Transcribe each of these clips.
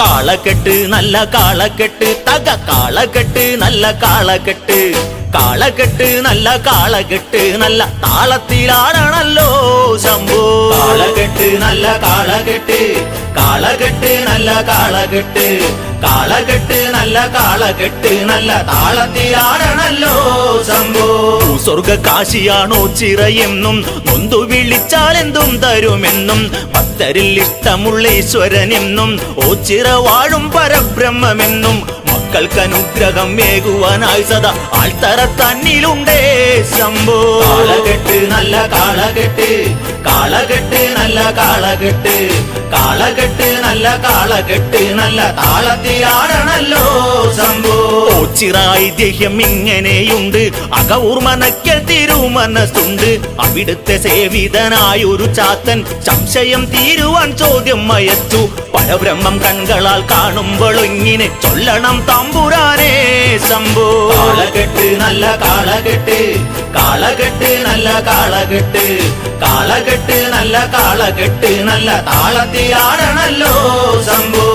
കാളകെട്ട് നല്ല കാളകെട്ട് തക കാളകെട്ട് നല്ല കാളകെട്ട് കാളകെട്ട് നല്ല കാളകെട്ട് നല്ല താളത്തിലാണല്ലോ ശംഭോ കാളകെട്ട് നല്ല കാളകെട്ട് കാളകെട്ട് നല്ല കാളകെട്ട് കാളകെട്ട് നല്ല കാളകെട്ട് നല്ല താളത്തിലാണല്ലോ ശംഭോ സ്വർഗ കാശിയാണോ ചിറയെന്നും നൊന്തു വിളിച്ചാൽ എന്തും തരുമെന്നും ഭക്തരിൽ ഇഷ്ടമുള്ള ഈശ്വരനെന്നും ഓ ചിറ വാഴും പരബ്രഹ്മമെന്നും മക്കൾക്കനുഗ്രഹം മേകുവാനായി സദാ ആൾത്തറ തന്നിലുണ്ടേ ശംഭോ കാളകെട്ട് നല്ല കാളകെട്ട് കാളകെട്ട് നല്ല കാളകെട്ട് കാളകെട്ട് നല്ല കാളകെട്ട് നല്ല താളത്തിലാണല്ലോ ശംഭോ ചിറ ഐതിഹ്യം ഇങ്ങനെയുണ്ട് അകഊർമനയ്ക്കൽ തിരുമനസ്സുണ്ട് അവിടുത്തെ സേവിതനായൊരു ചാത്തൻ സംശയം തീരുവാൻ ചോദ്യം അയച്ചു പരബ്രഹ്മം കൺകളാൽ കാണുമ്പോൾ ഇങ്ങനെ ചൊല്ലണം തമ്പുരാനേ ശംഭോ കാളകെട്ട് നല്ല കാളകെട്ട് കാളകെട്ട് നല്ല കാളകെട്ട് കാളകെട്ട് നല്ല കാളകെട്ട് നല്ല താളത്തിലാണല്ലോ ശംഭോ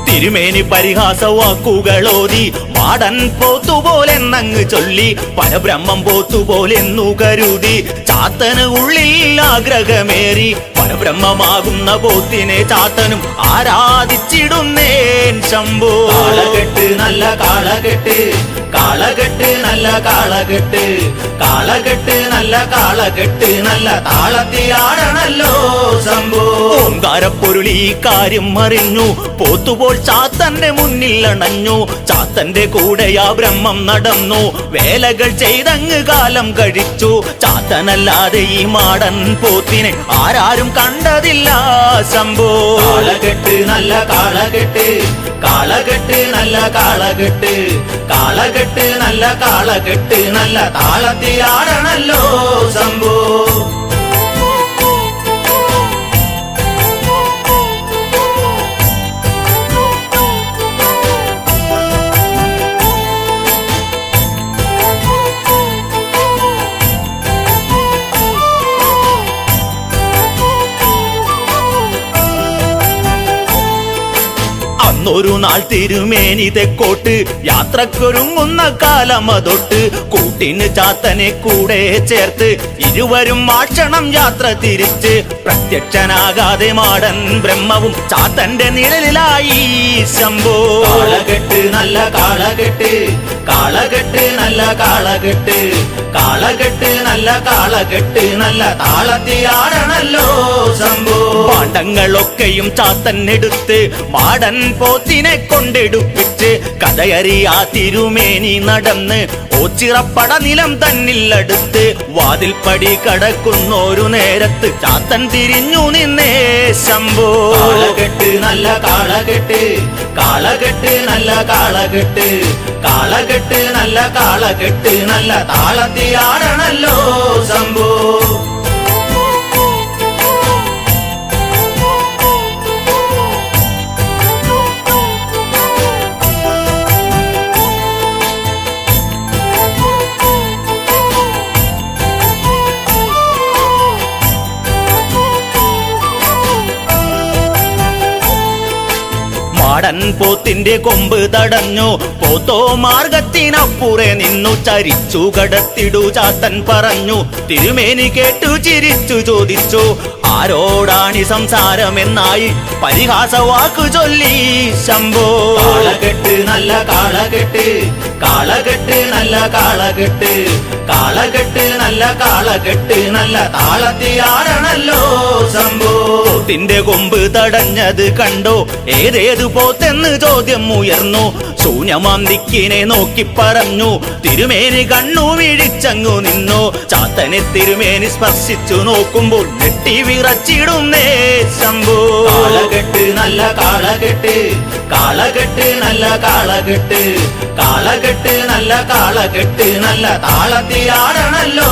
തിരുമേനി പരിഹാസ വാക്കുകളോതി മാടൻ പോത്തുപോലെന്നങ്ങ് ചൊല്ലി പരബ്രഹ്മം പോത്തുപോലെന്നു കരുതി ചാത്തന് ഉള്ളിൽ ആഗ്രഹമേറി പരബ്രഹ്മമാകുന്ന പോത്തിനെ ചാത്തനും ആരാധിച്ചിടുന്നേൻ ശംഭോ കാളകെട്ട് നല്ല കാളകെട്ട് കാളകെട്ട് നല്ല കാളകെട്ട് കാളകെട്ട് നല്ല കാളകെട്ട് നല്ല താളത്തിലാണല്ലോ ശംഭോ ഓങ്കാരപ്പൊരുൾ ഈ കാര്യം അറിഞ്ഞു പോത്തുപോൽ ചാത്തന്റെ മുന്നിൽ അണഞ്ഞു ചാത്തന്റെ കൂടെയാ ബ്രഹ്മം നടന്നു വേലകൾ ചെയ്തങ്ങ് കാലം കഴിച്ചു ചാത്തനല്ലാതെ ഈ മാടൻ പോത്തിനെ ആരാരും കണ്ടതില്ല ശംഭോ കാളകെട്ട് നല്ല കാളകെട്ട് കാളകെട്ട് നല്ല കാളകെട്ട് കാളകെട്ട് നല്ല കാളകെട്ട് നല്ല താളത്തിലാണല്ലോ ശംഭോ ഒരു നാൾ തിരുമേനി തെക്കോട്ട് യാത്രക്കൊരുങ്ങുന്ന കാലമതൊട്ട് കൂട്ടിന് ചാത്തനെ കൂടെ ചേർത്ത് ഇരുവരും മാക്ഷണം യാത്ര തിരിച്ച് പ്രത്യക്ഷനാകാതെ മാടൻ ബ്രഹ്മവും ചാത്തന്റെ നിഴലിലായി ശംഭോ കാളകെട്ട് നല്ല കാളകെട്ട് കാളകെട്ട് നല്ല കാളകെട്ട് കാളകെട്ട് നല്ല കാളകെട്ട് നല്ല താളത്തിലാണല്ലോ ശംഭോ പാണ്ഡങ്ങളൊക്കെയും ചാത്തൻ എടുത്ത് മാടൻ പോത്തിനെ കൊണ്ടെടുപ്പിച്ച് കഥയറിയാ തിരുമേനി നടന്ന് ഓച്ചിറപ്പട നിലം തന്നിലടുത്ത് വാതിൽപ്പടി കടക്കുന്നൊരു നേരത്ത് ചാത്തൻ തിരിഞ്ഞു നിന്നേ ശംഭോ കാളകെട്ട് നല്ല കാളകെട്ട് കാളകെട്ട് നല്ല കാളകെട്ട് കാളകെട്ട് നല്ല കാളകെട്ട് നല്ല താളത്തിലാണല്ലോ ശംഭോ മാടൻ പോത്തിന്റെ കൊമ്പ് തടഞ്ഞു പോത്തോ മാർഗത്തിനപ്പുറേ നിന്നു ചരിച്ചു കടത്തിടു ചാത്തൻ പറഞ്ഞു തിരുമേനി കേട്ടു ചിരിച്ചു ചോദിച്ചു ആരോടാണി സംസാരമെന്നായി പരിഹാസ വാക്കു ചൊല്ലി ശംഭോ കാളകെട്ട് നല്ല കാളകെട്ട് കാളകെട്ട് നല്ല കാളകെട്ട് കാളകെട്ട് നല്ല കാളകെട്ട് നല്ല താളത്തിലാണല്ലോ ശംഭോ പോത്തിന്റെ കൊമ്പ് തടഞ്ഞത് കണ്ടോ ഏതേതു പോത്തെന്ന് ചോദ്യം ഉയർന്നു ശൂന്യമാം ദിക്കിനെ നോക്കി പറഞ്ഞു തിരുമേനി കണ്ണു വീഴിച്ചങ്ങു നിന്നു ചാത്തനെ തിരുമേനി സ്പർശിച്ചു നോക്കുമ്പോൾ നെട്ടി വിറച്ചിടുന്നേ ശംഭോ കാളകെട്ട് നല്ല കാളകെട്ട് കാളകെട്ട് നല്ല കാളകെട്ട് കാളകെട്ട് നല്ല കാളകെട്ട് നല്ല താളത്തിലാടണല്ലോ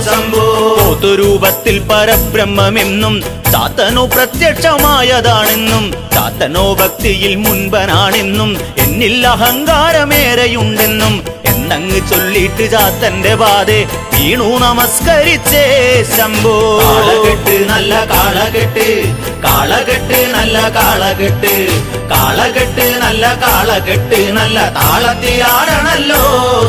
ശംഭോ പൊതുരൂപത്തിൽ പരബ്രഹ്മമെന്നും ചാത്തനോ പ്രത്യക്ഷമായതാണെന്നും ചാത്തനോ ഭക്തിയിൽ മുൻപനാണെന്നും എന്നിൽ അഹങ്കാരമേറെയുണ്ടെന്നും എന്നങ്ങ് ചൊല്ലിട്ട് ചാത്തന്റെ പാതെ വീണു നമസ്കരിച്ചേ ശംഭോ കാളകെട്ട് നല്ല കാളകെട്ട് കാളകെട്ട് നല്ല കാളകെട്ട് കാളകെട്ട് നല്ല കാളകെട്ട് നല്ല താളത്തിലാടണല്ലോ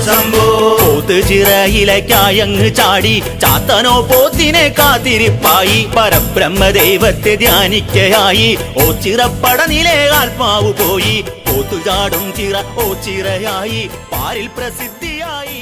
ശംഭോ പൊതുചിറയിലേക്കായങ്ങ് ചാടി ചാത്തനോ പോത്തിനെ കാത്തിരിപ്പായി പരബ്രഹ്മദൈവത്തെ ധ്യാനിക്കയായി ഓ ചിറപ്പടനിലെ ആത്മാവ് പോയി പോത്തുചാടും ചിറ ഓ ചിറയായി പാരിൽ പ്രസിദ്ധിയായി